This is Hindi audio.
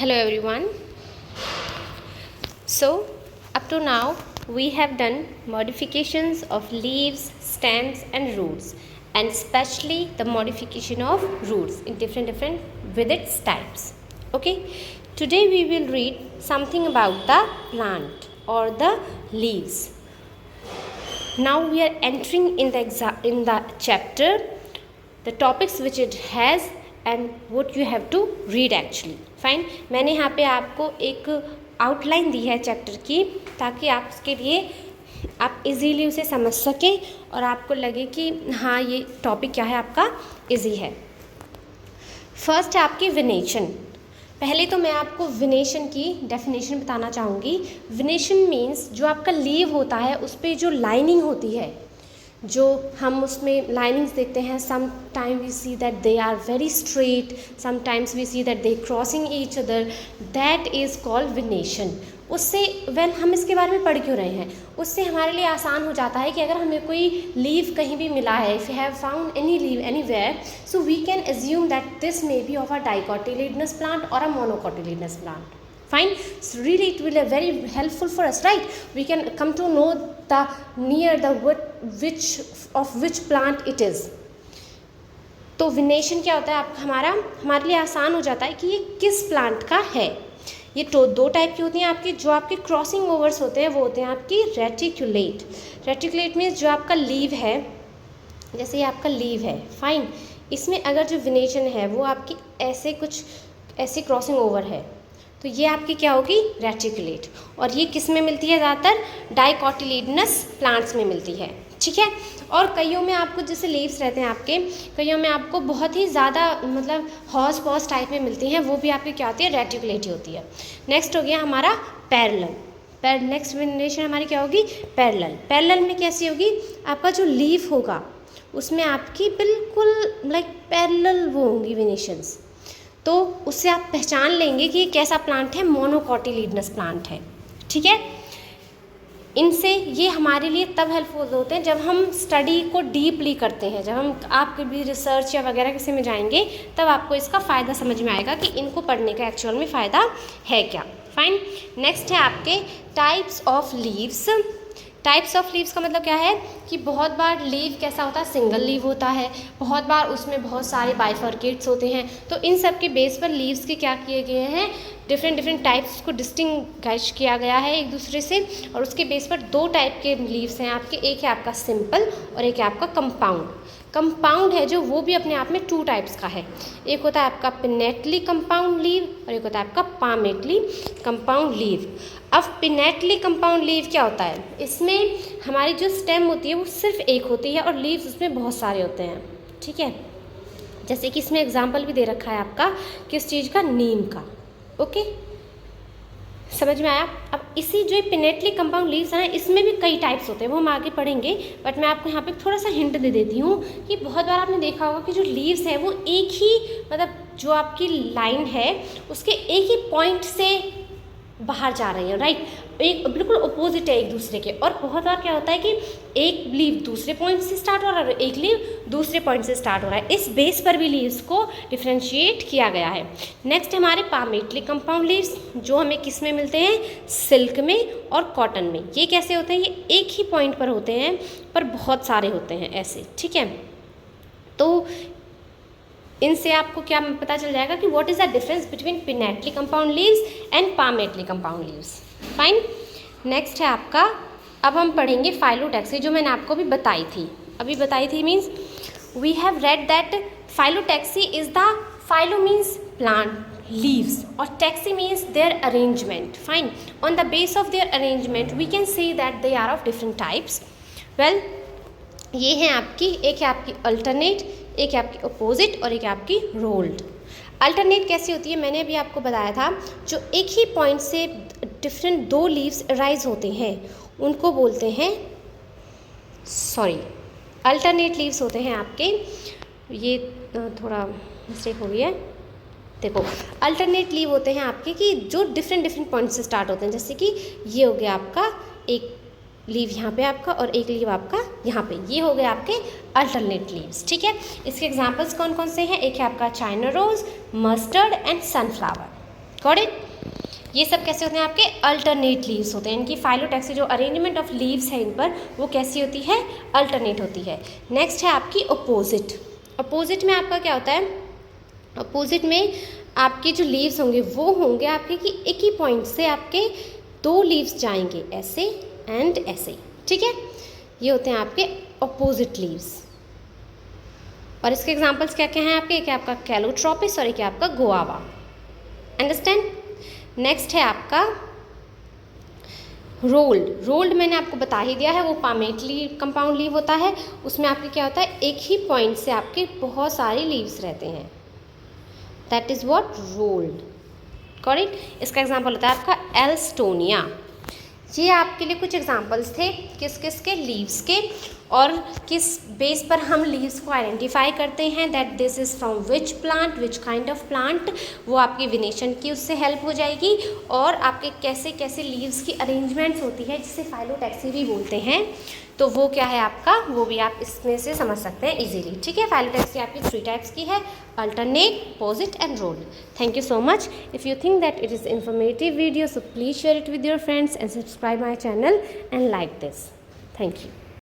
Hello everyone. So up to now we have done modifications of leaves, stems and roots, and especially the modification of roots in different with its types. Okay, today we will read something about the plant or the leaves. Now we are entering in the chapter, the topics which it has and what you have to read actually. Fine, मैंने यहाँ पे आपको एक आउटलाइन दी है चैप्टर की, ताकि आप उसके लिए आप इजीली उसे समझ सकें और आपको लगे कि हाँ ये टॉपिक क्या है आपका इजी है. फर्स्ट है आपकी विनेशन. पहले तो मैं आपको विनेशन की डेफिनेशन बताना चाहूँगी. विनेशन मीन्स जो आपका लीव होता है उस पर जो लाइनिंग होती है, जो हम उसमें लाइनिंग्स देखते हैं, some time we see that they are very straight, some times we see that they crossing each other, that is called venation. उससे हम इसके बारे में पढ़ क्यों रहे हैं, उससे हमारे लिए आसान हो जाता है कि अगर हमें कोई लीव कहीं भी मिला है, if you have found any leave anywhere, so we can assume that this may be of a dicotyledonous plant और a मोनोकोटिलेडनस plant. Fine. So really it will be very helpful for us, right? We can come to know the near the which plant it is. तो विनेशन क्या होता है आप हमारे लिए आसान हो जाता है कि ये किस प्लांट का है. ये तो दो टाइप की होती हैं आपकी. जो आपके क्रॉसिंग ओवर्स होते हैं वो होते हैं आपकी रेटिकुलेट. रेटिकुलेट मीन्स जो आपका लीव है, जैसे ये आपका लीव है, फाइन, इसमें अगर जो विनेशन है वो आपकी ऐसे क्रॉसिंग ओवर है, तो ये आपकी क्या होगी, रेटिकुलेट. और ये किस में मिलती है, ज़्यादातर डाइकोटिलेडनस प्लांट्स में मिलती है. ठीक है. और कईयों में आपको जैसे लीव्स रहते हैं आपके, कईयों में आपको बहुत ही ज़्यादा मतलब हॉस पॉस टाइप में मिलती हैं, वो भी आपकी क्या होती है, रेटिकुलेट ही होती है. नेक्स्ट हो गया हमारा पैरेलल. नेक्स्ट विनेशन हमारी क्या होगी, पैरेलल. पैरेलल में कैसी होगी, आपका जो लीफ होगा उसमें आपकी बिल्कुल लाइक पैरेलल वो होंगी विनेशंस. तो उससे आप पहचान लेंगे कि ये कैसा प्लांट है, मोनोकोटिलेडनस प्लांट है. ठीक है. इनसे ये हमारे लिए तब हेल्पफुल होते हैं जब हम स्टडी को डीपली करते हैं. जब हम आप कभी रिसर्च या वगैरह किसी में जाएंगे तब आपको इसका फ़ायदा समझ में आएगा कि इनको पढ़ने का एक्चुअल में फ़ायदा है क्या. फाइन. नेक्स्ट है आपके types of leaves. Types of leaves का मतलब क्या है कि बहुत बार लीव कैसा होता है, सिंगल लीव होता है, बहुत बार उसमें बहुत सारे बाइफर्केट्स होते हैं. तो इन सब के बेस पर लीव्स के क्या किए गए हैं, डिफरेंट टाइप्स को डिस्टिंग्विश किया गया है एक दूसरे से. और उसके बेस पर दो टाइप के लीव्स हैं आपके. एक है आपका सिंपल और एक है आपका कंपाउंड. कंपाउंड है जो वो भी अपने आप में टू टाइप्स का है. एक होता है आपका पिनेटली कंपाउंड लीव और एक होता है आपका पामेटली कंपाउंड लीव. अब पिनेटली कंपाउंड लीव क्या होता है, इसमें हमारी जो स्टेम होती है वो सिर्फ एक होती है और लीव्स उसमें बहुत सारे होते हैं. ठीक है. जैसे कि इसमें एग्जांपल भी दे रखा है आपका किस चीज़ का, नीम का. ओके, समझ में आया. अब इसी जो पिनेटली कंपाउंड लीव्स हैं इसमें भी कई टाइप्स होते हैं, वो हम आगे पढ़ेंगे. बट मैं आपको यहाँ पे थोड़ा सा हिंट दे देती हूँ कि बहुत बार आपने देखा होगा कि जो लीव्स हैं वो एक ही मतलब जो आपकी लाइन है उसके एक ही पॉइंट से बाहर जा रही है, राइट. एक बिल्कुल अपोजिट है एक दूसरे के. और बहुत बार क्या होता है कि एक लीव दूसरे पॉइंट से स्टार्ट हो रहा है और एक लीव दूसरे पॉइंट से स्टार्ट हो रहा है. इस बेस पर भी लीव्स को डिफ्रेंशिएट किया गया है. नेक्स्ट हमारे पामेटली कंपाउंड लीव्स, जो हमें किस में मिलते हैं, सिल्क में और कॉटन में. ये कैसे होते हैं, ये एक ही पॉइंट पर होते हैं पर बहुत सारे होते हैं ऐसे. ठीक है. तो इनसे आपको क्या पता चल जाएगा कि what is the difference between pinnately compound leaves and palmately compound leaves. Fine. Next है आपका, अब हम पढ़ेंगे फाइलोटैक्सी, जो मैंने आपको अभी बताई थी means we have read that phyllotaxy is the, phyllo means plant leaves और taxy means their arrangement. Fine. On the base of their arrangement we can see that they are of different types. Well, ये हैं आपकी, एक है आपकी अल्टरनेट, एक है आपकी अपोजिट और एक है आपकी रोल्ड. अल्टरनेट कैसी होती है, मैंने अभी आपको बताया था, जो एक ही पॉइंट से डिफरेंट दो लीव्स राइज होते हैं उनको बोलते हैं, अल्टरनेट लीव्स होते हैं आपके. ये थोड़ा मिस्टेक हो गई है. देखो, अल्टरनेट लीव होते हैं आपके कि जो डिफरेंट पॉइंट से स्टार्ट होते हैं. जैसे कि ये हो गया आपका एक लीव यहाँ पे आपका और एक लीव आपका यहाँ पे, ये हो गए आपके अल्टरनेट लीव्स. ठीक है. इसके एग्जांपल्स कौन कौन से हैं, एक है आपका China rose, mustard and sunflower. Got it. ये सब कैसे होते हैं आपके अल्टरनेट लीव्स होते हैं। इनकी फाइलोटैक्सी जो अरेंजमेंट ऑफ लीव्स है इन पर वो कैसी होती है, अल्टरनेट होती है। नेक्स्ट है आपकी अपोजिट। अपोजिट में आपका क्या होता है, अपोजिट में आपके जो लीव्स होंगे वो होंगे आपके कि एक ही पॉइंट से आपके दो लीव्स जाएंगे, ऐसे एंड ऐसे, ठीक है। ये होते हैं आपके अपोजिट लीव्स। और इसके एग्जांपल्स क्या क्या हैं आपके, एक है आपका कैलोट्रोपिस और एक है आपका गुआवा। अंडरस्टैंड। नेक्स्ट है आपका रोल्ड। रोल्ड मैंने आपको बता ही दिया है, वो पामेटली कंपाउंड लीव होता है। उसमें आपके क्या होता है, एक ही पॉइंट से आपके बहुत सारे लीव्स रहते हैं, that is what rolled, got it. इसका एग्जांपल होता है आपका एल्स्टोनिया। ये आपके लिए कुछ एग्जांपल्स थे किस किस के, लीव्स के, और किस बेस पर हम लीव्स को आइडेंटिफाई करते हैं that this is from which plant, which kind of plant. वो आपकी विनेशन की उससे हेल्प हो जाएगी। और आपके कैसे कैसे लीव्स की अरेंजमेंट्स होती है जिसे फाइलोटैक्सी भी बोलते हैं, तो वो क्या है आपका, वो भी आप इसमें से समझ सकते हैं इजीली, ठीक है। फाइलोटैक्सी आपकी 3 टाइप्स की है, alternate, opposite and rolled. Thank you so much. If you think that it is informative video, so please share it with your friends and subscribe my channel and like this. Thank you.